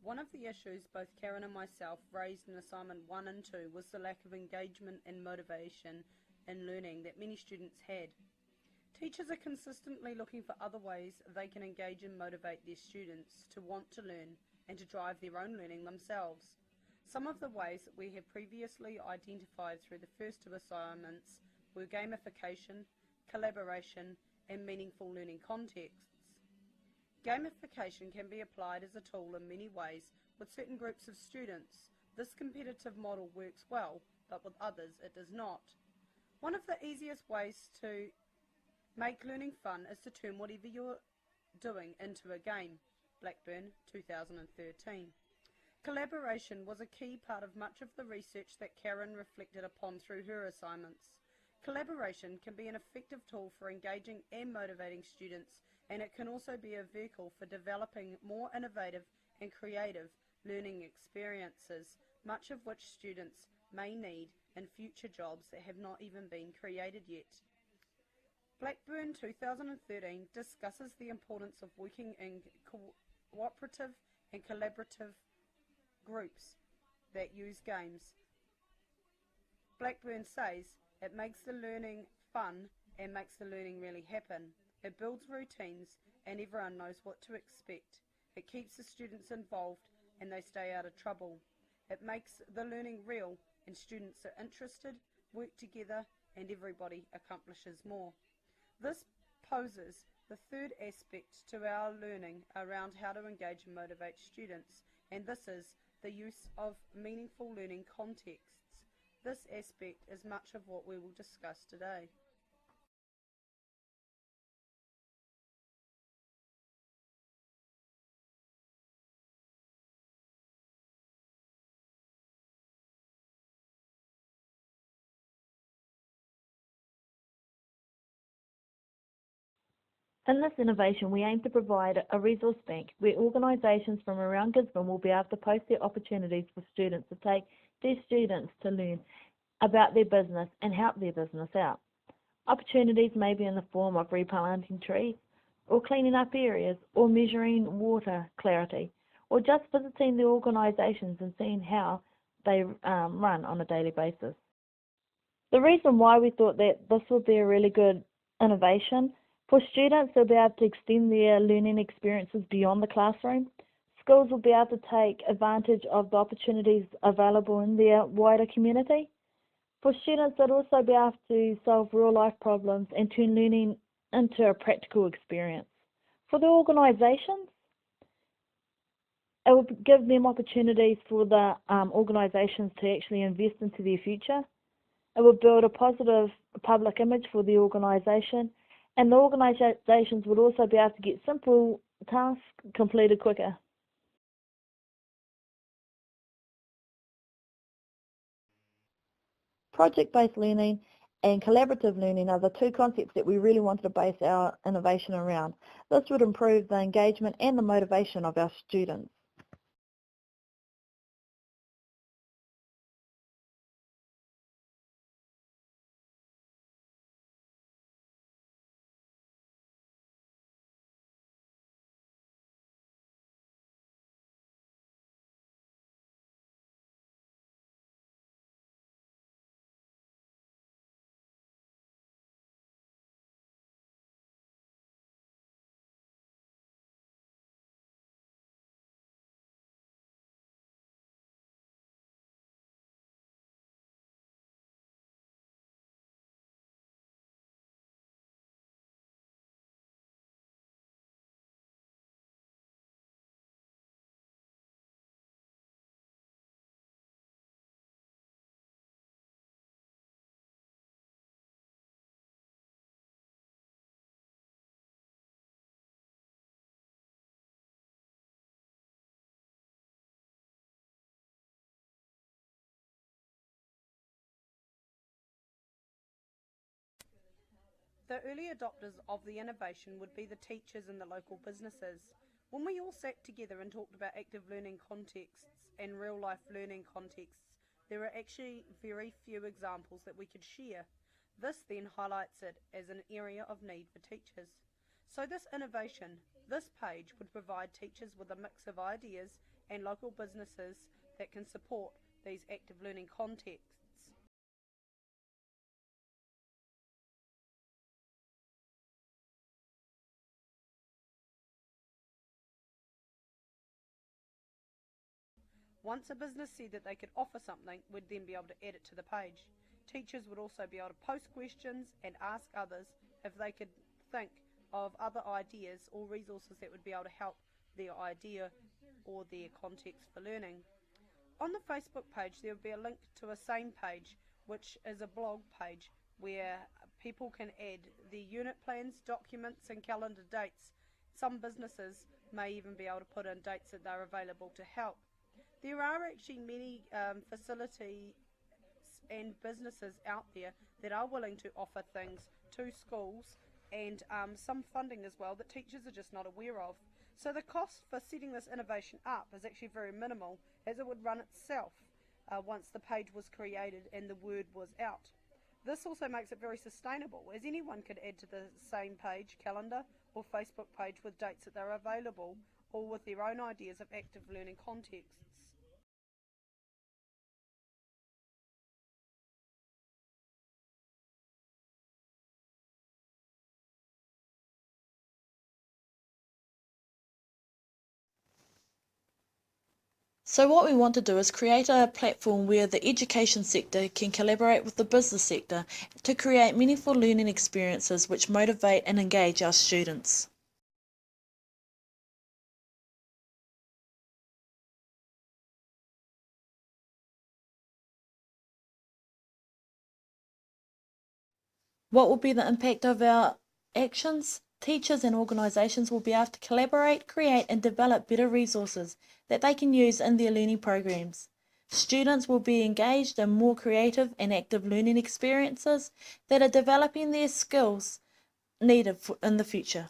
One of the issues both Karen and myself raised in assignment 1 and 2 was the lack of engagement and motivation in learning that many students had. Teachers are consistently looking for other ways they can engage and motivate their students to want to learn and to drive their own learning themselves. Some of the ways that we have previously identified through the first two assignments were gamification, collaboration, and meaningful learning contexts. Gamification can be applied as a tool in many ways with certain groups of students. This competitive model works well, but with others it does not. One of the easiest ways to make learning fun is to turn whatever you're doing into a game. Blackburn, 2013. Collaboration was a key part of much of the research that Karen reflected upon through her assignments. Collaboration can be an effective tool for engaging and motivating students, and it can also be a vehicle for developing more innovative and creative learning experiences, much of which students may need in future jobs that have not even been created yet. Blackburn 2013 discusses the importance of working in cooperative and collaborative groups that use games. Blackburn says it makes the learning fun and makes the learning really happen. It builds routines and everyone knows what to expect. It keeps the students involved and they stay out of trouble. It makes the learning real and students are interested, work together, and everybody accomplishes more. This poses the third aspect to our learning around how to engage and motivate students, and this is the use of meaningful learning contexts. This aspect is much of what we will discuss today. In this innovation, we aim to provide a resource bank where organisations from around Gisborne will be able to post their opportunities for students to take their students to learn about their business and help their business out. Opportunities may be in the form of replanting trees, or cleaning up areas, or measuring water clarity, or just visiting the organisations and seeing how they run on a daily basis. The reason why we thought that this would be a really good innovation for students, they'll be able to extend their learning experiences beyond the classroom. Schools will be able to take advantage of the opportunities available in their wider community. For students, they'll also be able to solve real-life problems and turn learning into a practical experience. For the organisations, it will give them opportunities for the organisations to actually invest into their future. It will build a positive public image for the organisation, and the organisations would also be able to get simple tasks completed quicker. Project-based learning and collaborative learning are the two concepts that we really wanted to base our innovation around. This would improve the engagement and the motivation of our students. The early adopters of the innovation would be the teachers and the local businesses. When we all sat together and talked about active learning contexts and real-life learning contexts, there are actually very few examples that we could share. This then highlights it as an area of need for teachers. So this innovation, this page would provide teachers with a mix of ideas and local businesses that can support these active learning contexts. Once a business said that they could offer something, we'd then be able to add it to the page. Teachers would also be able to post questions and ask others if they could think of other ideas or resources that would be able to help their idea or their context for learning. On the Facebook page there would be a link to a same page, which is a blog page where people can add their unit plans, documents and calendar dates. Some businesses may even be able to put in dates that they're available to help. There are actually many facilities and businesses out there that are willing to offer things to schools and some funding as well that teachers are just not aware of. So the cost for setting this innovation up is actually very minimal, as it would run itself once the page was created and the word was out. This also makes it very sustainable, as anyone could add to the same page, calendar or Facebook page with dates that they're available, or with their own ideas of active learning contexts. So what we want to do is create a platform where the education sector can collaborate with the business sector to create meaningful learning experiences which motivate and engage our students. What will be the impact of our actions? Teachers and organisations will be able to collaborate, create and develop better resources that they can use in their learning programs. Students will be engaged in more creative and active learning experiences that are developing their skills needed in the future.